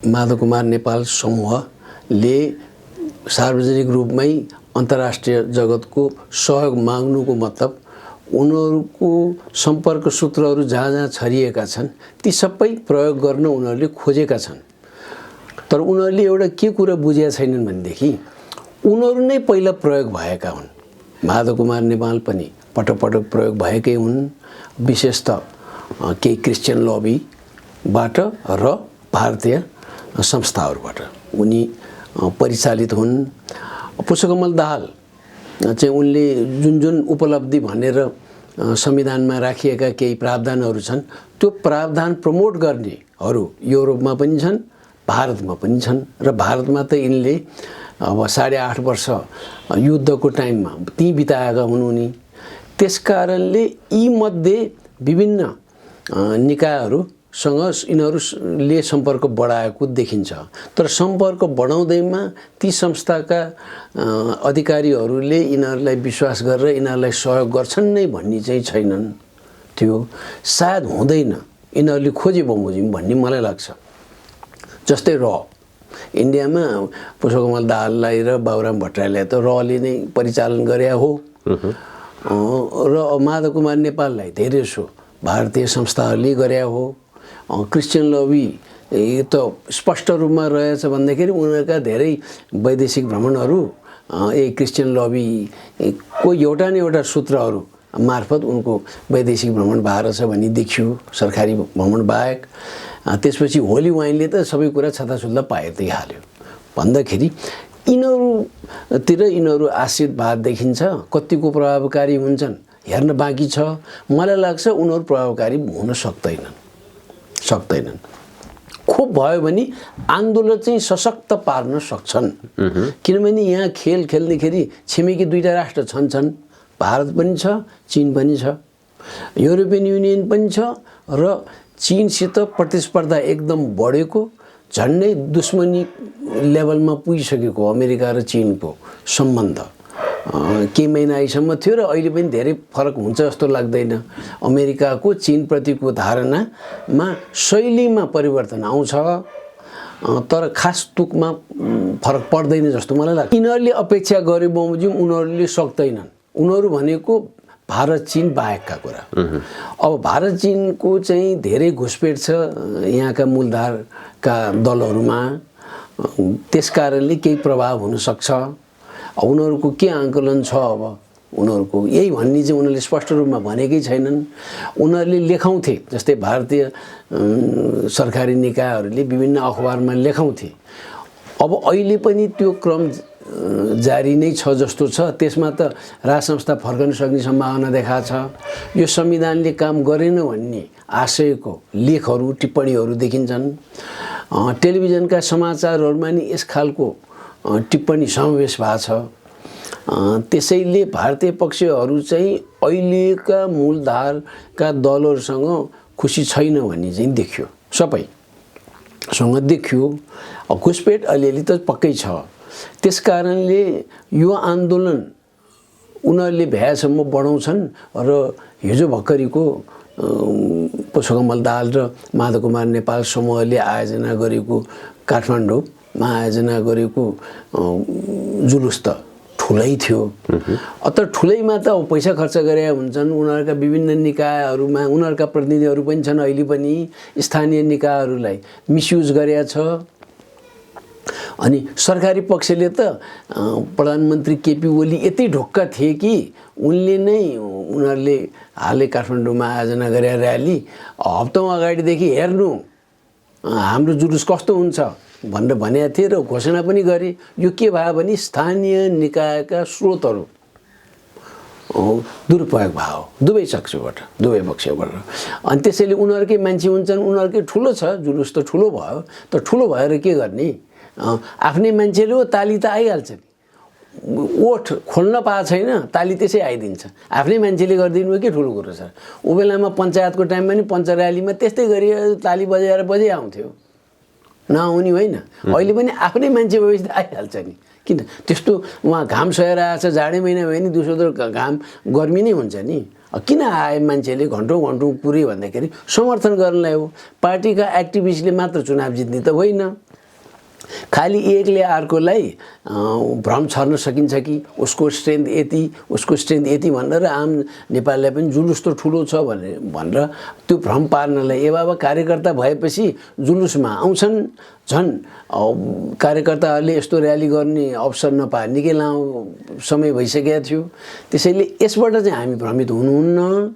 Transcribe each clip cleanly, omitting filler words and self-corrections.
माधव कुमार नेपाल समूहले सार्वजनिक रूपमै अन्तर्राष्ट्रिय जगतको सहयोग माग्नुको मतलब उनीहरूको सम्पर्क सूत्रहरू जहाँ जहाँ छरिएका छन् ती सबै प्रयोग गर्न उनीहरूले खोजेका छन्। तर उनीहरूले एउटा के कुरा बुझेका छैनन् भनेदेखि उनीहरू नै पहिला प्रयोग भएका हुन्। माधव कुमार नेपाल पनि पटक पटक प्रयोग भएकै हुन्, विशेषतः केही क्रिस्चियन लबीबाट र भारतीय संस्थाहरूबाट उनी परिचालित हुन्। पुष्पकमल दाहाल चाहिँ उनले जुन जुन उपलब्धि भनेर संविधानमा राखिएका केही प्रावधानहरू छन् त्यो प्रावधान प्रमोट गर्नेहरू युरोपमा पनि छन्, भारतमा पनि छन् र भारतमा त यिनले अब 8.5 वर्ष युद्धको टाइममा ती बिताएका हुन् उनी। त्यसकारणले यी मध्ये विभिन्न निकायहरूसँग यिनीहरूले सम्पर्क बढाएको देखिन्छ। तर सम्पर्क बढाउँदैमा ती संस्थाका अधिकारीहरूले यिनीहरूलाई विश्वास गरेर यिनीहरूलाई सहयोग गर्छन् नै भन्ने चाहिँ छैनन्। त्यो सायद हुँदैन, यिनीहरूले खोजे बमोजिम भन्ने मलाई लाग्छ। जस्तै इन्डियामा पुष्पकमल दाहाललाई र बाबुराम भट्टराईलाई त रले नै परिचालन गरे हो र माधव कुमार नेपाललाई धेरैसो भारतीय संस्थाहरूले गरे हो। क्रिस्चियन लबी त स्पष्ट रूपमा रहेछ भन्दाखेरि उनीहरूका धेरै वैदेशिक भ्रमणहरू यही क्रिस्चियन लबीको एउटा न एउटा सूत्रहरू मार्फत उनको वैदेशिक भ्रमण भएर छ भन्ने देखियो, सरकारी भ्रमण बाहेक। त्यसपछि होली वाइनले त सबै कुरा छताछुल्दा पाएतै हाल्यो भन्दाखेरि यिनीहरूतिर यिनीहरू आशीर्वाद देखिन्छ। कतिको प्रभावकारी हुन्छन् हेर्न बाँकी छ। मलाई लाग्छ उनीहरू प्रभावकारी हुन सक्दैनन्। खुब भयो भने आन्दोलन चाहिँ सशक्त पार्न सक्छन्। किनभने यहाँ खेल खेल्दाखेरि छिमेकी दुईटा राष्ट्र छन्, भारत पनि छ, चीन पनि छ, युरोपियन युनियन पनि छ र चीनसित प्रतिस्पर्धा एकदम बढेको, झन्डै दुश्मनी लेभलमा पुगिसकेको अमेरिका र चीनको सम्बन्ध केही महिनासम्म थियो र अहिले पनि धेरै फरक हुन्छ जस्तो लाग्दैन। अमेरिकाको चीनप्रतिको धारणामा शैलीमा परिवर्तन आउँछ तर खास तुकमा फरक पर्दैन जस्तो मलाई लाग्छ। यिनीहरूले अपेक्षा गरे बमोजिम उनीहरूले सक्दैनन्। उनीहरू भनेको भारत चीन बाहेकका कुरा। अब भारत चीनको चाहिँ धेरै घुसपेट छ यहाँका मूलधारका दलहरूमा, त्यसकारणले केही प्रभाव हुन सक्छ। उनीहरूको के आकलन छ अब उनीहरूको यही भन्ने चाहिँ उनीहरूले स्पष्ट रूपमा भनेकै छैनन्। उनीहरूले लेखाउँथे, जस्तै भारतीय सरकारी निकायहरूले विभिन्न अखबारमा लेखाउँथे। अब अहिले पनि त्यो क्रम जारी नै छ जस्तो छ। त्यसमा त राज संस्था फर्कन सक्ने सम्भावना देखा छ। यो संविधानले काम गरेन भन्ने आशयको लेखहरू टिप्पणीहरू देखिन्छन्। टेलिभिजनका समाचारहरूमा नि यस खालको टिप्पणी समावेश भएको छ। त्यसैले भारतीय पक्षहरू चाहिँ अहिलेका मूलधारका दलहरूसँग खुसी छैन भन्ने चाहिँ देखियो, सबैसँग देखियो। घुसपेट अलिअलि त पक्कै छ। त्यसकारणले यो आन्दोलन उनीहरूले भ्याएसम्म बढाउँछन् र हिजो भर्खरीको पुष्पकमल दाहाल र माधव कुमार नेपाल समूहले आयोजना गरेको काठमाडौँमा आयोजना गरेको जुलुस त ठुलै थियो। तर ठुलैमा त पैसा खर्च गरे हुन्छन्। उनीहरूका विभिन्न निकायहरूमा उनीहरूका प्रतिनिधिहरू पनि छन्। अहिले पनि स्थानीय निकायहरूलाई मिसयुज गरेका छ। अनि सरकारी पक्षले त प्रधानमन्त्री केपी ओली यति ढुक्क थिए कि उनले नै उनीहरूले हालै काठमाडौँमा आयोजना गरे र्याली हप्तौँ अगाडिदेखि हेर्नु हाम्रो जुलुस कस्तो हुन्छ भनेर भनेका थिए र घोषणा पनि गरे। यो के भयो भने स्थानीय निकायका स्रोतहरू दुरुपयोग भयो दुवै पक्षबाट। अनि त्यसैले उनीहरूकै मान्छे हुन्छन्, उनीहरूकै ठुलो छ, जुलुस त ठुलो भयो। तर ठुलो भएर के गर्ने? आफ्नै मान्छेले हो ताली त आइहाल्छ नि। ओठ खोल्न पाएको छैन, ताली त्यसै आइदिन्छ। आफ्नै मान्छेले गरिदिनु के ठुलो कुरो छ। ऊ बेलामा पञ्चायतको टाइममा नि पञ्च र्यालीमा त्यस्तै गरी ताली बजाएर आउँथ्यो, नआउने होइन। अहिले पनि आफ्नै मान्छे भएपछि त आइहाल्छ नि। किन त्यस्तो उहाँ घाम सहेर आएछ, जाडै महिना भयो नि दिउँसो घाम गर्मी नै हुन्छ नि। किन आए मान्छेले घन्टौँ पुरै भन्दाखेरि समर्थन गर्नलाई हो। पार्टीका एक्टिभिस्टले मात्र चुनाव जित्ने त होइन। खालि एकले अर्कोलाई भ्रम छर्न सकिन्छ कि उसको स्ट्रेन्थ यति उसको स्ट्रेन्थ यति भनेर आम नेपाललाई पनि जुलुस त ठुलो छ भनेर त्यो भ्रम पार्नलाई ए बाबा कार्यकर्ता भएपछि जुलुसमा आउँछन्। झन् कार्यकर्ताहरूले यस्तो र्याली गर्ने अवसर नपाए निकै लामो समय भइसकेको थियो। त्यसैले यसबाट चाहिँ हामी भ्रमित हुनुहुन्न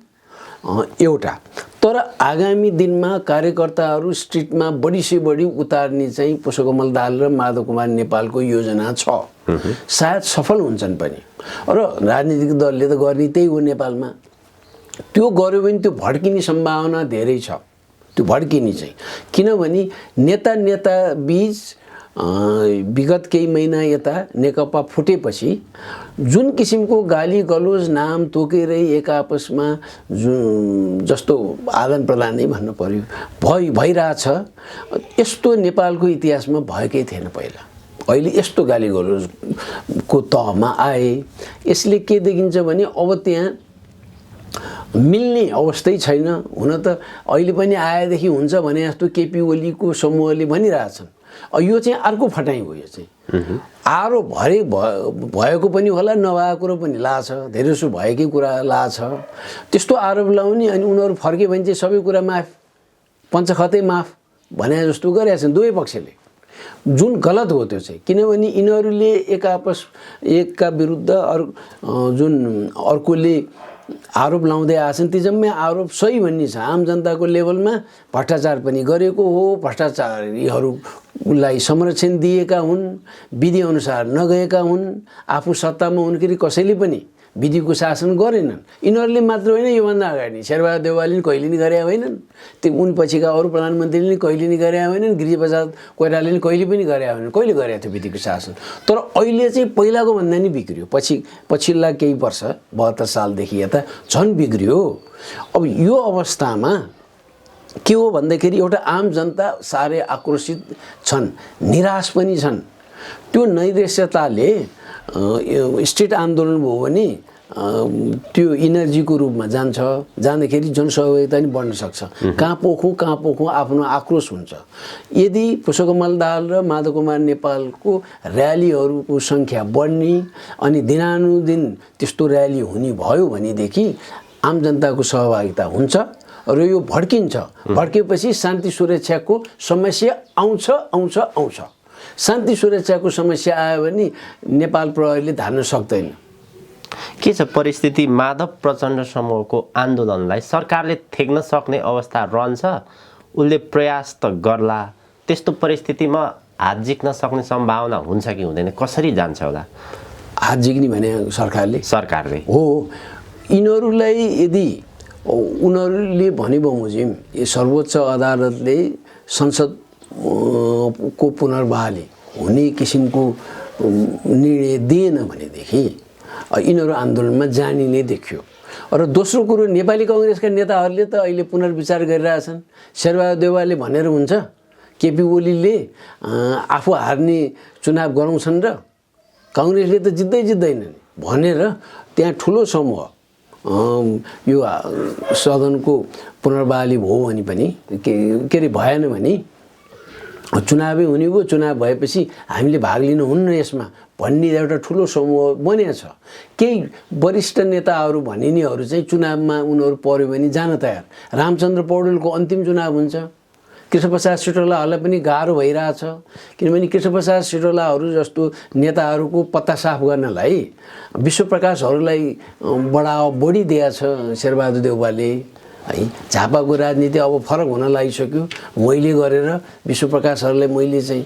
एउटा। तर आगामी दिनमा कार्यकर्ताहरू स्ट्रिटमा बढी से बढी उतार्ने चाहिँ पुष्पकमल दाहाल र माधव कुमार नेपालको योजना छ। सायद सफल हुन्छन् पनि र राजनीतिक दलले त गर्ने त्यही हो नेपालमा। त्यो गर्यो भने त्यो भड्किने सम्भावना धेरै छ। त्यो भड्किने चाहिँ किनभने नेता बीच विगत केही महिना यता नेकपा फुटेपछि जुन किसिमको गाली गलोज नाम तोकेरै एक आपसमा जस्तो आदान प्रदान नै भन्नु पर्यो भइरहेछ यस्तो नेपालको इतिहासमा भएकै थिएन पहिला। अहिले यस्तो गाली गलोजको तहमा आए। यसले के देखिन्छ भने अब त्यहाँ मिल्ने अवस्थै छैन। हुन त अहिले पनि आएदेखि हुन्छ भने जस्तो केपी ओलीको समूहले भनिरहेछन्। यो चाहिँ अर्को फटाइ हो। यो चाहिँ आरोप भएको पनि होला नभएको कुरो पनि लाछ। धेरैसो भएकै कुरा लाछ। त्यस्तो आरोप लाउने अनि उनीहरू फर्के भने चाहिँ सबै कुरा माफ पञ्चखतै माफ भने जस्तो गरेका छन् दुवै पक्षले। जुन गलत हो त्यो चाहिँ किनभने यिनीहरूले एकका विरुद्ध जुन अर्कोले आरोप लाउँदै आछन् ती जम्मै आरोप सही भन्ने छ। आम जनताको लेभलमा भ्रष्टाचार पनि गरेको हो। भ्रष्टाचारीहरूलाई संरक्षण दिएका हुन्। विधि अनुसार नगएका हुन्। आफू सत्तामा हुन्खेरि कसैले पनि विधिको शासन गरेनन्। यिनीहरूले मात्र होइन योभन्दा अगाडि शेरबहादुर देउवाले नि कहिले नि गरेका होइनन्। त्यो उनपछिका अरू प्रधानमन्त्रीले नि कहिले नि गरेका होइनन्। गिरिप्रसाद कोइरालाले नि कहिले पनि गरेका होइनन्। कहिले गरेको थियो विधिको शासन। तर अहिले चाहिँ पहिलाको भन्दा नि बिग्रियो। पछिल्ला केही वर्ष 72 सालदेखि यता झन् बिग्रियो। अब यो अवस्थामा के हो भन्दाखेरि एउटा आम जनता साह्रै आक्रोशित छन्, निराश पनि छन्। त्यो नैराश्यताले स्ट्रिट आन्दोलन भयो भने त्यो इनर्जीको रूपमा जान्छ। जाँदाखेरि जनसहभागिता पनि बढ्न सक्छ। कहाँ पोखौँ आफ्नो आक्रोश हुन्छ। यदि पुष्पकमल दाहाल र माधव कुमार नेपालको र्यालीहरूको सङ्ख्या बढ्ने अनि दिनानुदिन त्यस्तो र्याली हुने भयो भनेदेखि आम जनताको सहभागिता हुन्छ र यो भड्किन्छ। भड्केपछि शान्ति सुरक्षाको समस्या आउँछ। शान्ति सुरक्षाको समस्या आयो भने नेपाल प्रहरीले धान्न सक्दैन। के छ परिस्थिति? माधव प्रचण्ड समूहको आन्दोलनलाई सरकारले थेक्न सक्ने अवस्था रहन्छ? उसले प्रयास त गर्ला। त्यस्तो परिस्थितिमा हात झिक्न सक्ने सम्भावना हुन्छ कि हुँदैन? कसरी जान्छ होला हात झिक्ने भने सरकारले हो। यिनीहरूलाई यदि उनीहरूले भने बमोजिम सर्वोच्च अदालतले संसद को पुनर्बहाली हुने किसिमको निर्णय दिएन भनेदेखि यिनीहरू आन्दोलनमा जाने नै देखियो। र दोस्रो कुरो नेपाली कांग्रेसका नेताहरूले त अहिले पुनर्विचार गरिरहेछन्। शेरबहादुर देउवाले भनेर हुन्छ केपी ओलीले आफू हार्ने चुनाव गराउँछन् र कांग्रेसले त जित्दैनन् भनेर त्यहाँ ठुलो समूह यो सदनको पुनर्बहाली भयो भने पनि के अरे भएन भने चुनावै हुने भयो। चुनाव भएपछि हामीले भाग लिनुहुन्न यसमा भन्ने एउटा ठुलो समूह बनेको छ। केही वरिष्ठ नेताहरू भनिनेहरू चाहिँ चुनावमा उनीहरू पर्यो भने जान तयार। रामचन्द्र पौडेलको अन्तिम चुनाव हुन्छ। कृष्णप्रसाद सिटौलाहरूलाई पनि गाह्रो भइरहेछ किनभने कृष्णप्रसाद सिटौलाहरू जस्तो नेताहरूको पत्ता साफ गर्नलाई विश्वप्रकाशहरूलाई बढी दिएछ शेरबहादुर देउवाले है। झापाको राजनीति अब फरक हुन लागिसक्यो। मैले गरेर विश्वप्रकाशहरूलाई मैले चाहिँ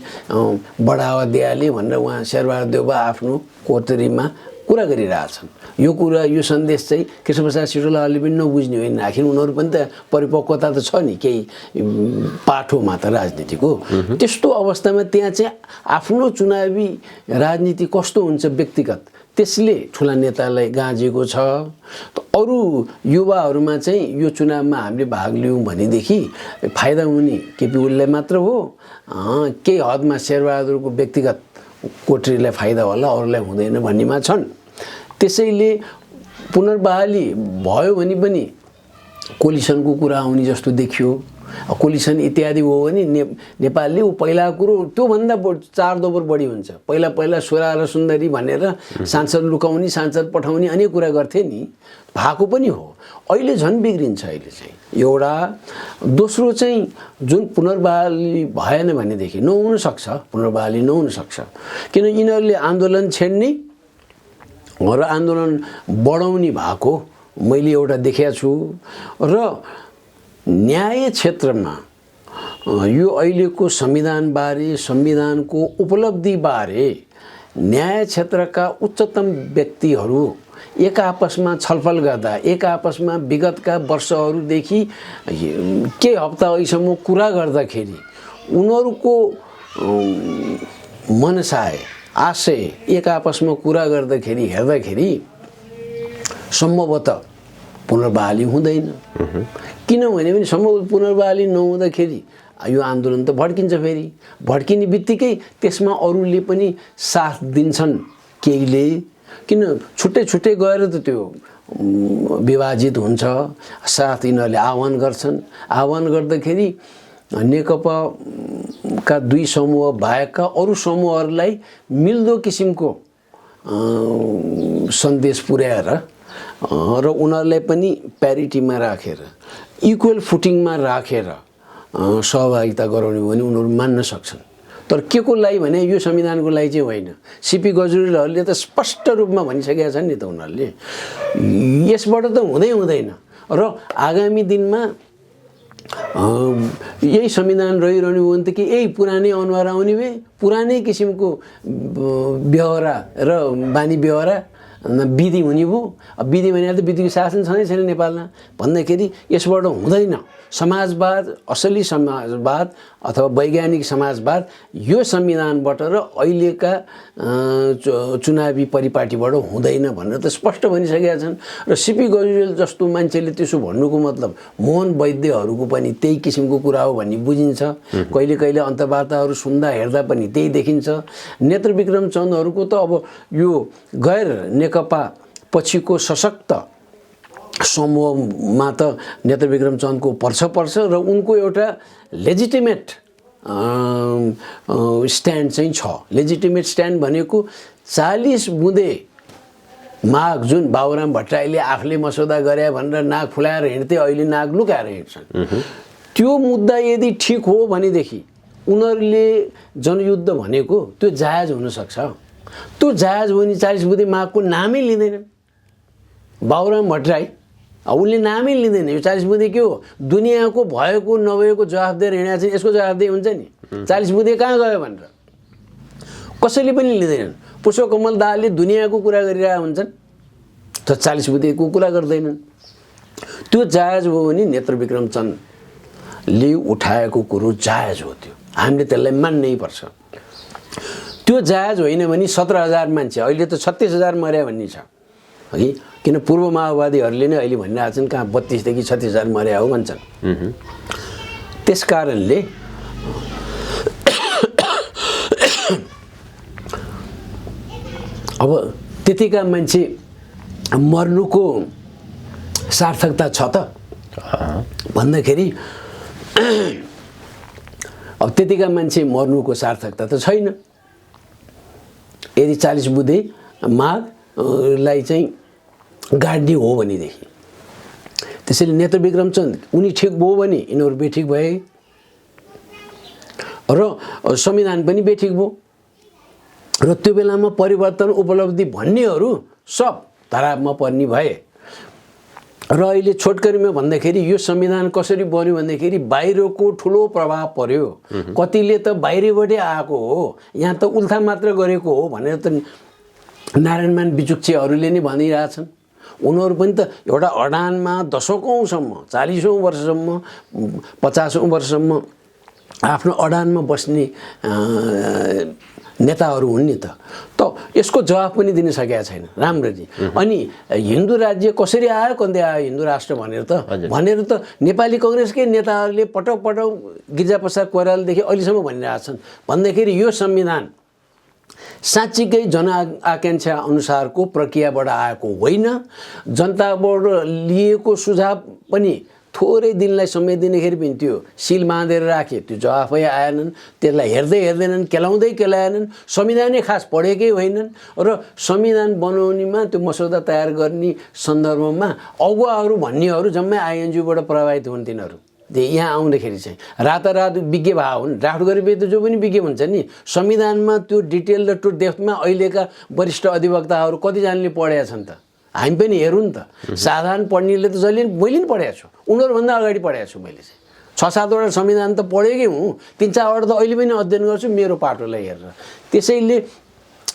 बढावा दिएँ भनेर उहाँ शेरबहादुर देउवा आफ्नो कोठरीमा कुरा गरिरहेछन्। यो कुरा यो सन्देश चाहिँ कृष्णप्रसाद सिटौलाहरूले पनि नबुझ्ने होइन। आखिर उनीहरू पनि त परिपक्वता त छ नि केही पाठोमा त राजनीतिको। त्यस्तो अवस्थामा त्यहाँ चाहिँ आफ्नो चुनावी राजनीति कस्तो हुन्छ व्यक्तिगत त्यसले ठुला नेतालाई गाँजेको छ। अरू युवाहरूमा चाहिँ यो चुनावमा हामीले भाग लियौँ भनेदेखि फाइदा हुने केपी ओलीलाई मात्र हो। केही हदमा शेरबहादुरको व्यक्तिगत कोठरीलाई फाइदा होला, अरूलाई हुँदैन भन्नेमा छन्। त्यसैले पुनर्बहाली भयो भने पनि कोलिसनको कुरा आउने जस्तो देखियो। कोलिसन इत्यादि हो भने नेपालले पहिला कुरो त्योभन्दा 4 दोबर बढी हुन्छ। पहिला सोरा र सुन्दरी भनेर सांसद लुकाउने, सांसद पठाउने अनेक कुरा गर्थे नि, भएको पनि हो। अहिले झन् बिग्रिन्छ। अहिले चाहिँ एउटा दोस्रो चाहिँ जुन पुनर्बहाली भएन भनेदेखि नहुन सक्छ, पुनर्बहाली नहुन सक्छ। किन यिनीहरूले आन्दोलन छेड्ने र आन्दोलन बढाउने भएको मैले एउटा देखेको छु। र न्याय क्षेत्रमा यो अहिलेको संविधानबारे, संविधानको उपलब्धिबारे न्याय क्षेत्रका उच्चतम व्यक्तिहरू एक आपसमा छलफल गर्दा, एक आपसमा विगतका वर्षहरूदेखि केही हप्ता अहिलेसम्म कुरा गर्दाखेरि उनीहरूको मनसाय, आशय एक आपसमा कुरा गर्दाखेरि हेर्दाखेरि सम्भवतः पुनर्बहाली हुँदैन। किनभने पनि सम्भव पुनर्बहाली नहुँदाखेरि यो आन्दोलन त भड्किन्छ। फेरि भड्किने बित्तिकै त्यसमा अरूले पनि साथ दिन्छन् केहीले, किन छुट्टै छुट्टै गएर त त्यो विभाजित हुन्छ। साथ यिनीहरूले आह्वान गर्छन्। आह्वान गर्दाखेरि नेकपाका 2 समूह बाहेकका अरू समूहहरूलाई मिल्दो किसिमको सन्देश पुर्याएर र उनीहरूलाई पनि प्यारिटीमा राखेर, इक्वल फुटिङमा राखेर सहभागिता गराउने हो भने उनीहरू मान्न सक्छन्। तर के को लागि भने यो संविधानको लागि चाहिँ होइन। सीपी गजुरेलहरूले त स्पष्ट रूपमा भनिसकेका छन् नि त उनीहरूले, यसबाट त हुँदैन। र आगामी दिनमा यही संविधान रहिरहने हो भने त कि यही पुरानै अनुहार आउने भए, पुरानै किसिमको व्यवहार र बानी व्यवहार विधि हुने भयो। अब विधि भने त विधिको शासन छँदै छैन नेपालमा भन्दाखेरि यसबाट हुँदैन। समाजवाद, असली समाजवाद अथवा वैज्ञानिक समाजवाद यो संविधानबाट र अहिलेका चुनावी परिपाटीबाट हुँदैन भनेर त स्पष्ट भनिसकेका छन्। र सीपी गजुरेल जस्तो मान्छेले त्यसो भन्नुको मतलब मोहन वैद्यहरूको पनि त्यही किसिमको कुरा हो भन्ने बुझिन्छ। कहिले कहिले अन्तर्वार्ताहरू सुन्दा हेर्दा पनि त्यही देखिन्छ। नेत्रविक्रम चन्दहरूको त अब यो गैर नेकपा पछिको सशक्त समूहमा त नेत्रविक्रम चन्दको पर्छ र उनको एउटा लेजिटिमेट स्ट्यान्ड चाहिँ छ। लेजिटिमेट स्ट्यान्ड भनेको 40 बुँदे माग जुन बाबुराम भट्टराईले आफूले मसौदा गरे भनेर नाक फुलाएर हिँड्थे, अहिले नाक लुकाएर हिँड्छन्। त्यो मुद्दा यदि ठिक हो भनेदेखि उनीहरूले जनयुद्ध भनेको त्यो जायज हुनसक्छ। त्यो जायज हो भने 40 बुँदे मागको नामै लिँदैन बाबुराम भट्टराई, उसले नामै लिँदैन। यो 40 बुँदे के हो? दुनियाँको भएको नभएको जवाफ दिएर हिँडेको चाहिँ यसको जवाफदेही हुन्छ नि। 40 बुँदे कहाँ गयो भनेर कसैले पनि लिँदैनन्। पुष्पकमल दाहालले दुनियाँको कुरा गरिरहेका हुन्छन्, तर 40 बुँदेको कुरा गर्दैनन्। त्यो जायज हो भने नेत्रविक्रम चन्दले उठाएको कुरो जायज हो, त्यो हामीले त्यसलाई मान्नै पर्छ। त्यो जायज होइन भने 17,000 मान्छे, अहिले त 36,000 मर्या भन्ने छ है। किन पूर्व माओवादीहरूले नै अहिले भनिरहेछन् कहाँ 32 देखि 36,000 मर्या हो भन्छन्। त्यस कारणले अब त्यतिका मान्छे मर्नुको सार्थकता छ त भन्दाखेरि अब त्यतिका मान्छे मर्नुको सार्थकता त छैन। यदि 40 बुँदे मागलाई चाहिँ गाड्ने हो भनेदेखि, त्यसैले नेत्रविक्रम चन्द उनी ठिक भयो भने यिनीहरू बेठिक भए र संविधान पनि बेठिक भयो। र त्यो बेलामा परिवर्तन उपलब्धि भन्नेहरू सब धरापमा पर्ने भए। र अहिले छोटकरीमा भन्दाखेरि यो संविधान कसरी बन्यो भन्दाखेरि बाहिरको ठुलो प्रभाव पर्यो। कतिले त बाहिरबाटै आएको हो, यहाँ त उल्था मात्र गरेको हो भनेर त नारायणमान बिचुक्चेहरूले नै भनिरहेछन्। उनीहरू पनि त एउटा अडानमा दशकौँसम्म, 40औं वर्षसम्म, 50औं वर्षसम्म आफ्नो अडानमा बस्ने नेताहरू हुन् नि त यसको जवाफ पनि दिन सकेका छैन राम्ररी। अनि हिन्दू राज्य कसरी आयो, कन्दै आयो हिन्दू राष्ट्र भनेर त नेपाली कांग्रेसकै नेताहरूले पटक पटक गिरिजाप्रसाद कोइरालादेखि अहिलेसम्म भनिरहेछन्। भन्दाखेरि यो संविधान साँच्चीकै जनआकांक्षा अनुसारको प्रक्रियाबाट आएको होइन। जनताबाट लिएको सुझाव पनि थोरै दिनलाई समय दिनेखेरि पनि त्यो सिल बाँधेर राखे, त्यो जवाफै आएनन्, त्यसलाई हेर्दैनन्, केलाएनन्, संविधानै खास पढेकै होइनन् र संविधान बनाउनेमा त्यो मसौदा तयार गर्ने सन्दर्भमा अगुवाहरू भन्नेहरू जम्मै आइएनजिओबाट प्रभावित हुन्। तिनीहरू यहाँ आउँदाखेरि चाहिँ रातारात विज्ञ भए हुन्, ड्राफ्ट गरेपछि त जो पनि विज्ञ हुन्छ नि। संविधानमा त्यो डिटेल र टु डेप्थमा अहिलेका वरिष्ठ अधिवक्ताहरू कतिजनाले पढेका छन् त? हामी पनि हेरौँ नि त। साधारण पढ्नेले त जहिले मैले पनि पढेको छु, उनीहरूभन्दा अगाडि पढेको छु मैले चाहिँ। 6-7वटा संविधान त पढेकै हुँ, 3-4वटा त अहिले पनि अध्ययन गर्छु मेरो पाटोलाई हेरेर। त्यसैले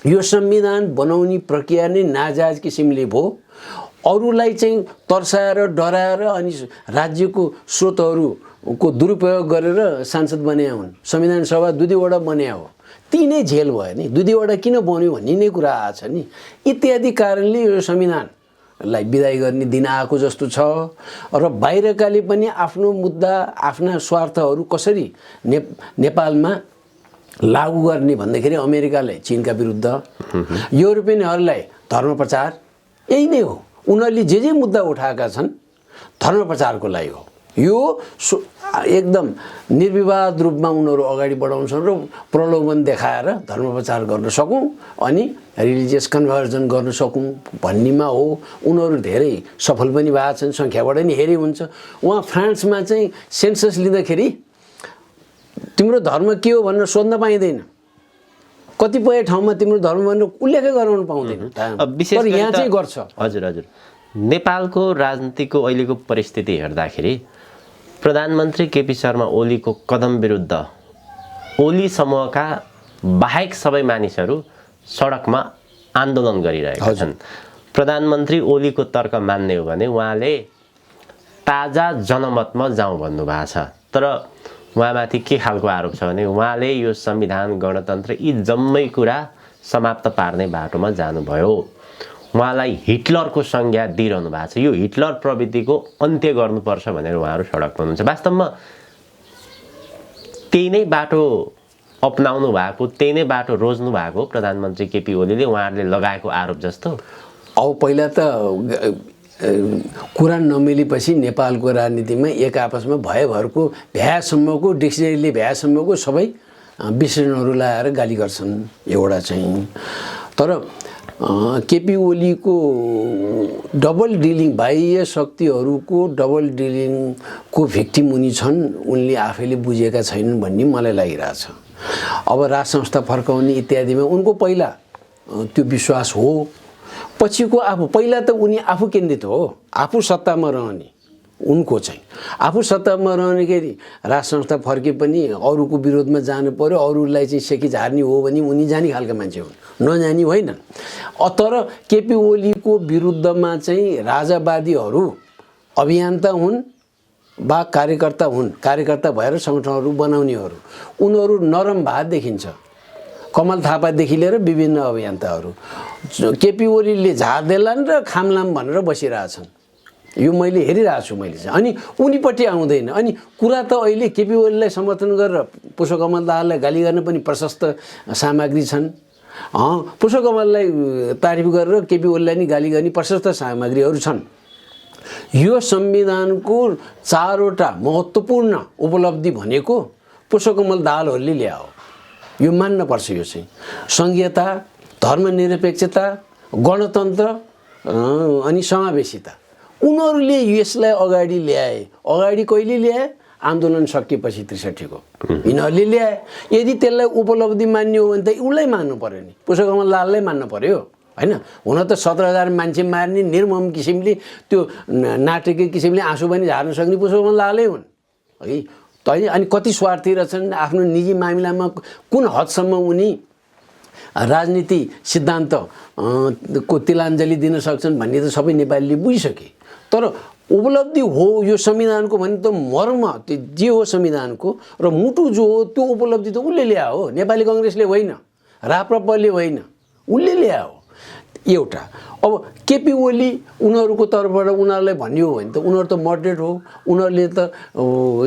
यो संविधान बनाउने प्रक्रिया नै नाजायज किसिमले भयो। अरूलाई चाहिँ तर्साएर डराएर अनि राज्यको स्रोतहरूको दुरुपयोग गरेर सांसद बनाए हुन्। संविधान सभा 2-2वटा बनाए हो, ती नै झेल भयो नि। 2-2वटा किन बन्यो भन्ने नै कुरा आएको छ नि। इत्यादि कारणले यो संविधानलाई विदाई गर्ने दिन आएको जस्तो छ। र बाहिरकाले पनि आफ्नो मुद्दा, आफ्ना स्वार्थहरू कसरी नेपालमा लागू गर्ने भन्दाखेरि अमेरिकाले चीनका विरुद्ध, युरोपियनहरूलाई धर्म प्रचार, यही नै हो। उनीहरूले जे मुद्दा उठाएका छन् धर्म प्रचारको लागि हो। यो एकदम निर्विवाद रूपमा उनीहरू अगाडि बढाउँछन् र प्रलोभन देखाएर धर्म प्रचार गर्न सकौँ अनि रिलिजियस कन्भर्जन गर्न सकौँ भन्नेमा हो। उनीहरू धेरै सफल पनि भएका छन्, सङ्ख्याबाट नि हेरी हुन्छ। उहाँ फ्रान्समा चाहिँ सेन्सस लिँदाखेरि तिम्रो धर्म के हो भनेर सोध्न पाइँदैन, कतिपय ठाउँमा तिम्रो धर्म भनेर उल्लेखै गराउन पाउँदैन, तर यहाँ चाहिँ गर्छ। हजुर हजुर। नेपालको राजनीतिको अहिलेको परिस्थिति हेर्दाखेरि प्रधानमन्त्री केपी शर्मा ओलीको कदम विरुद्ध ओली समूहका बाहेक सबै मानिसहरू सडकमा आन्दोलन गरिरहेका छन्। प्रधानमन्त्री ओलीको तर्क मान्ने हो भने उहाँले ताजा जनमतमा जाउँ भन्नुभएको छ। तर उहाँमाथि के खालको आरोप छ भने उहाँले यो संविधान, गणतन्त्र यी जम्मै कुरा समाप्त पार्ने बाटोमा जानुभयो। उहाँलाई हिटलरको संज्ञा दिइरहनु भएको छ। यो हिटलर प्रवृत्तिको अन्त्य गर्नुपर्छ भनेर उहाँहरू सडकमा हुनुहुन्छ। वास्तवमा त्यही नै बाटो अपनाउनु भएको, त्यही नै बाटो रोज्नु भएको प्रधानमन्त्री केपी ओलीले उहाँहरूले लगाएको आरोप जस्तो। अब पहिला त कुरा नमिलेपछि नेपालको राजनीतिमा एक आपसमा भयभरको भ्यासम्मको डिक्सनरीले भ्यासम्मको सबै विशेषणहरू लगाएर गाली गर्छन् एउटा चाहिँ। तर केपी ओलीको डबल डिलिङ, बाह्य शक्तिहरूको डबल डिलिङको भिक्टिम उनी छन्, उनले आफैले बुझेका छैनन् भन्ने मलाई लागिरहेछ। अब राज संस्था फर्काउने इत्यादिमा उनको पहिला त्यो विश्वास हो। पछिको आफू, पहिला त उनी आफू केन्द्रित हो, आफू सत्तामा रहने उनको चाहिँ। आफू सत्तामा रहनेखेरि राज संस्था फर्के पनि अरूको विरोधमा जानु पर्यो, अरूलाई चाहिँ सेकी झार्ने हो भने उनी जाने खालका मान्छे हुन्, नजानी होइन। तर केपी ओलीको विरुद्धमा चाहिँ राजावादीहरू अभियन्ता हुन् वा कार्यकर्ता हुन्, कार्यकर्ता भएर सङ्गठनहरू बनाउनेहरू, उनीहरू नरम भात देखिन्छ। कमल थापादेखि लिएर विभिन्न अभियन्ताहरू केपी ओलीले झार्देलान् र खामलाम भनेर बसिरहेछन्। यो मैले हेरिरहेको छु मैले चाहिँ। अनि उनीपट्टि आउँदैन। अनि कुरा त अहिले केपी ओलीलाई समर्थन गरेर पुष्पकमल दाहाललाई गाली गर्न पनि प्रशस्त सामग्री छन्। पुष्पकमललाई तारिफ गरेर केपी ओलीलाई नि गाली गर्ने प्रशस्त सामग्रीहरू छन्। यो संविधानको 4वटा महत्त्वपूर्ण उपलब्धि भनेको पुष्पकमल दाहालहरूले ल्याओ, यो मान्न पर्छ। यो चाहिँ संघीयता, धर्मनिरपेक्षता, गणतन्त्र अनि समावेशिता, उनीहरूले यसलाई अगाडि ल्याए। अगाडि कहिले ल्याए? आन्दोलन सकिएपछि 63 को यिनीहरूले ल्याए। यदि त्यसलाई उपलब्धि मान्ने हो भने त उसलाई मान्नु पर्यो नि, पुष्पकमल दाहाललाई मान्नु पर्यो होइन। हुन त 17,000 मान्छे मार्ने निर्मम किसिमले, त्यो नाटकीय किसिमले आँसु पनि झार्न सक्ने पुष्पकमल दाहालै हुन् है। अनि कति स्वार्थी रहेछन्, आफ्नो निजी मामिलामा कुन हदसम्म उनी राजनीति सिद्धान्त को तिलाञ्जली दिन सक्छन् भन्ने त सबै नेपालीले बुझिसके। तर उपलब्धि हो यो संविधानको भने त मर्म त्यो जे हो संविधानको र मुटु जो हो त्यो उपलब्धि त उसले ल्यायो, नेपाली कांग्रेसले होइन, राप्रपाले होइन, उसले ल्यायो एउटा। अब केपी ओली उनीहरूको तर्फबाट उनीहरूलाई भन्यो भने त उनीहरू त मोडरेट हो, उनीहरूले त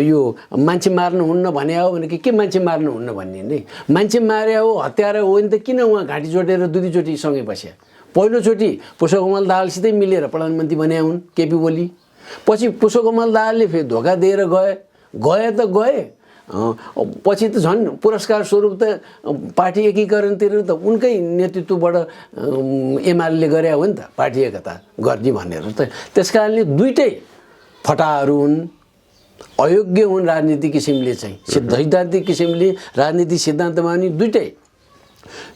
यो मान्छे मार्नुहुन्न भने हो भने के मान्छे मार्नुहुन्न भन्ने नै, मान्छे मारे हो हत्यारा हो भने त किन उहाँ घाँटी जोडेर 2-2चोटि सँगै बस्या। पहिलोचोटि पुष्पकमल दाहालसितै मिलेर प्रधानमन्त्री बने हुन् केपी ओली, पछि पुष्पकमल दाहालले फेरि धोका दिएर गए त गए, पछि त झन् पुरस्कार स्वरूप त पार्टी एकीकरणतिर त उनकै नेतृत्वबाट एमाले गरे हो नि त, पार्टी एकता गर्ने भनेर त। त्यस कारणले दुईटै फटाहरू हुन्, अयोग्य हुन् राजनीतिक किसिमले चाहिँ, सैद्धान्तिक किसिमले राजनीतिक सिद्धान्तमा पनि दुईटै।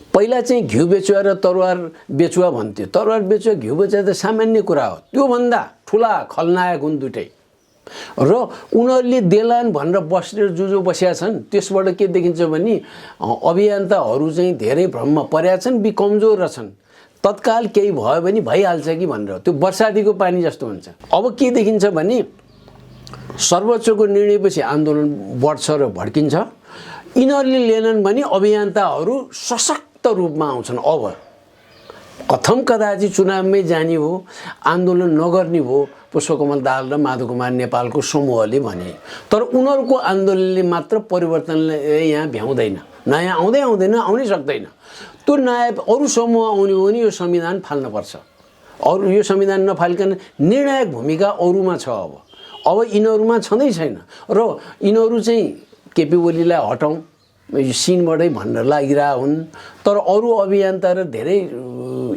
पहिला चाहिँ घिउ बेचुवा र तरवार बेचुवा भन्थ्यो। तरवार बेचुवा घिउ बेचुवा त सामान्य कुरा हो, त्योभन्दा ठुला खलनायक हुन् दुईटै। र उनीहरूले देलान भनेर बसेर जो बसेका छन् त्यसबाट के देखिन्छ भने अभियन्ताहरू चाहिँ धेरै भ्रममा परेका छन्, कमजोर रहेछन्। तत्काल केही भयो भने भइहाल्छ कि भनेर त्यो वर्षादीको पानी जस्तो हुन्छ। अब के देखिन्छ भने सर्वोच्चको निर्णयपछि आन्दोलन बढ्छ र भड्किन्छ। यिनीहरूले लिएनन् भने अभियन्ताहरू सशक्त रूपमा आउँछन्। अब कथम कदाचित चुनावमै जाने हो, आन्दोलन नगर्ने हो पुष्पकमल दाहाल र माधव कुमार नेपालको समूहले भने। तर उनीहरूको आन्दोलनले मात्र परिवर्तनले यहाँ भ्याउँदैन, नयाँ आउँदैन, आउनै सक्दैन। त्यो नयाँ अरू समूह आउने हो भने यो संविधान फाल्नुपर्छ। अरू यो संविधान नफालिकन निर्णायक भूमिका अरूमा छ। अब यिनीहरूमा छँदै छैन र यिनीहरू चाहिँ केपी ओलीलाई हटाउँ सिनबाटै भनेर लागिरहेका हुन्। तर अरू अभियन्ता र धेरै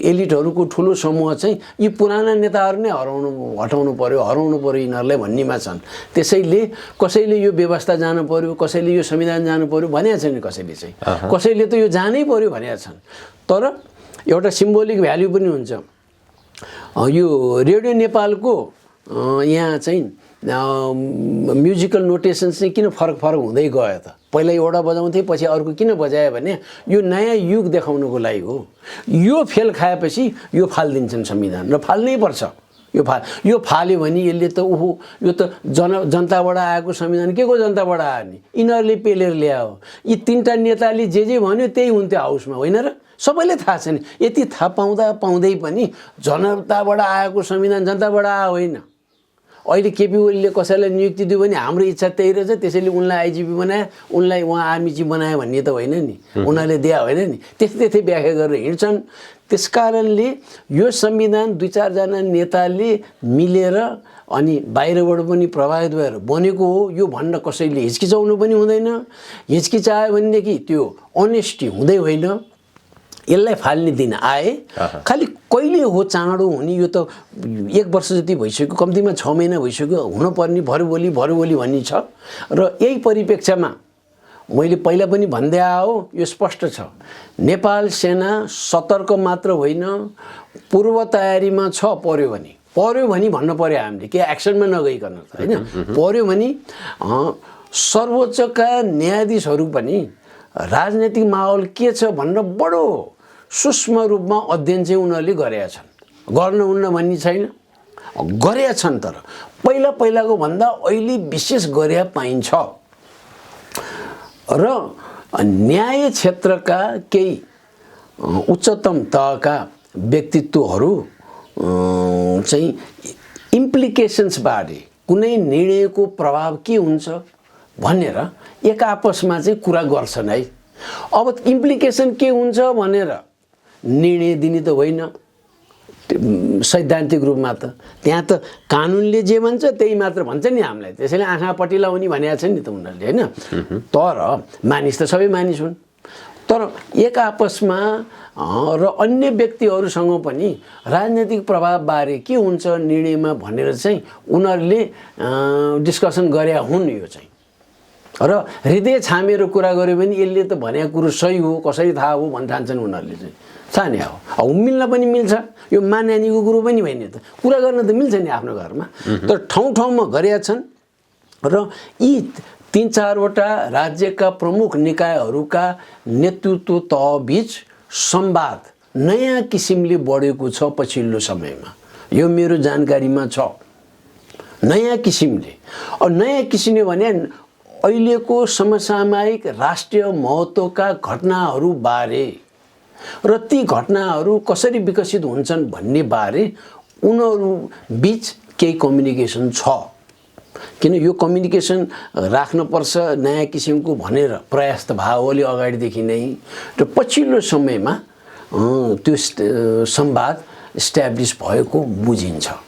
एलिटहरूको ठुलो समूह चाहिँ यी पुराना नेताहरू नै हटाउनु पर्यो यिनीहरूलाई भन्नेमा छन्। त्यसैले कसैले यो व्यवस्था जानु पर्यो, कसैले यो संविधान जानु पर्यो भनेका छैन, कसैले त यो जानै पर्यो भनेका छन्। तर एउटा सिम्बोलिक भ्याल्यु पनि हुन्छ। यो रेडियो नेपालको यहाँ चाहिँ म्युजिकल नोटेसन्स चाहिँ किन फरक हुँदै गयो त? पहिला एउटा बजाउँथे पछि अर्को किन बजायो भने यो नयाँ युग देखाउनको लागि हो। यो फेल खाएपछि यो फालिदिन्छन् संविधान र फाल्नै पर्छ। यो फाल्यो भने यसले त यो त जनताबाट आएको संविधान के को जनताबाट आयो नि? यिनीहरूले पेलेर ल्यायो। यी तीनटा नेताले जे भन्यो त्यही हुन्थ्यो हाउसमा, होइन र? सबैले थाहा छ नि। यति थाहा पाउँदै पनि जनताबाट आएको संविधान जनताबाट आयो होइन। अहिले केपी ओलीले कसैलाई नियुक्ति दियो भने हाम्रो इच्छा त्यही रहेछ, त्यसैले उनलाई आइजिपी बनायो, उनलाई उहाँ आर्मी चिफ बनायो भन्ने त होइन नि, उनीहरूले दिए होइन नि। त्यस्तै व्याख्या गरेर हिँड्छन्। त्यस कारणले यो संविधान दुई चारजना नेताले मिलेर अनि बाहिरबाट पनि प्रभावित भएर बनेको हो यो भन्न कसैले हिचकिचाउनु पनि हुँदैन। हिचकिचायो भनेदेखि त्यो अनेस्टी हुँदै होइन। यसलाई फाल्ने दिन आए, खालि कहिले हो चाँडो हुने? यो त 1 वर्ष जति भइसक्यो, कम्तीमा 6 महिना भइसक्यो। हुनुपर्ने भरभोलि भन्ने छ। र यही परिप्रेक्ष्यमा मैले पहिला पनि भन्दै आयो, यो स्पष्ट छ। नेपाल सेना सतर्क मात्र होइन, पूर्व तयारीमा छ। पर्यो भने भन्नु पर्यो हामीले, के एक्सनमा नगइकन होइन। पर्यो भने सर्वोच्चका न्यायाधीशहरू पनि राजनीतिक माहौल के छ भनेर बडो सूक्ष्म रूपमा अध्ययन चाहिँ उनीहरूले गरेका छन्। गर्नुहुन्न भन्ने छैन, गरेका छन्। तर पहिलाको भन्दा अहिले विशेष गरेका पाइन्छ। र न्याय क्षेत्रका केही उच्चतम तहका व्यक्तित्वहरू चाहिँ इम्प्लिकेसन्सबारे कुनै निर्णयको प्रभाव के हुन्छ भनेर एक आपसमा चाहिँ कुरा गर्छन् है। अब इम्प्लिकेसन के हुन्छ भनेर निर्णय दिने त होइन सैद्धान्तिक रूपमा। त त्यहाँ त कानुनले जे भन्छ त्यही मात्र भन्छ नि हामीलाई, त्यसैले आँखा पटिलाउने भनेको छ नि त उनीहरूले होइन। तर मानिस त सबै मानिस हुन्। तर एक आपसमा र अन्य व्यक्तिहरूसँग पनि राजनीतिक प्रभावबारे के हुन्छ निर्णयमा भनेर चाहिँ उनीहरूले डिस्कसन गरे हुन्। यो चाहिँ र हृदय छामेर कुरा गर्यो भने यसले त भनेको कुरो सही हो, कसरी थाहा हो भन्न ठान्छन् उनीहरूले चाहिँ। छाने हो मिल्न पनि मिल्छ, यो मान्यानीको कुरो पनि होइन। त कुरा गर्न त मिल्छ नि आफ्नो घरमा। तर ठाउँमा गरेका छन्। र यी 3-4वटा राज्यका प्रमुख निकायहरूका नेतृत्व तहबीच संवाद नयाँ किसिमले बढेको छ पछिल्लो समयमा। यो मेरो जानकारीमा छ नयाँ किसिमले। नयाँ किसिमले भने अहिलेको समसामयिक राष्ट्रिय महत्त्वका घटनाहरूबारे र ती घटनाहरू कसरी विकसित हुन्छन् भन्ने बारे उनीहरू बीच केही कम्युनिकेसन छ। किन यो कम्युनिकेसन राख्नुपर्छ नयाँ किसिमको भनेर प्रयास त भयो अलि अगाडिदेखि नै। र पछिल्लो समयमा त्यो संवाद इस्ट्याब्लिस भएको बुझिन्छ।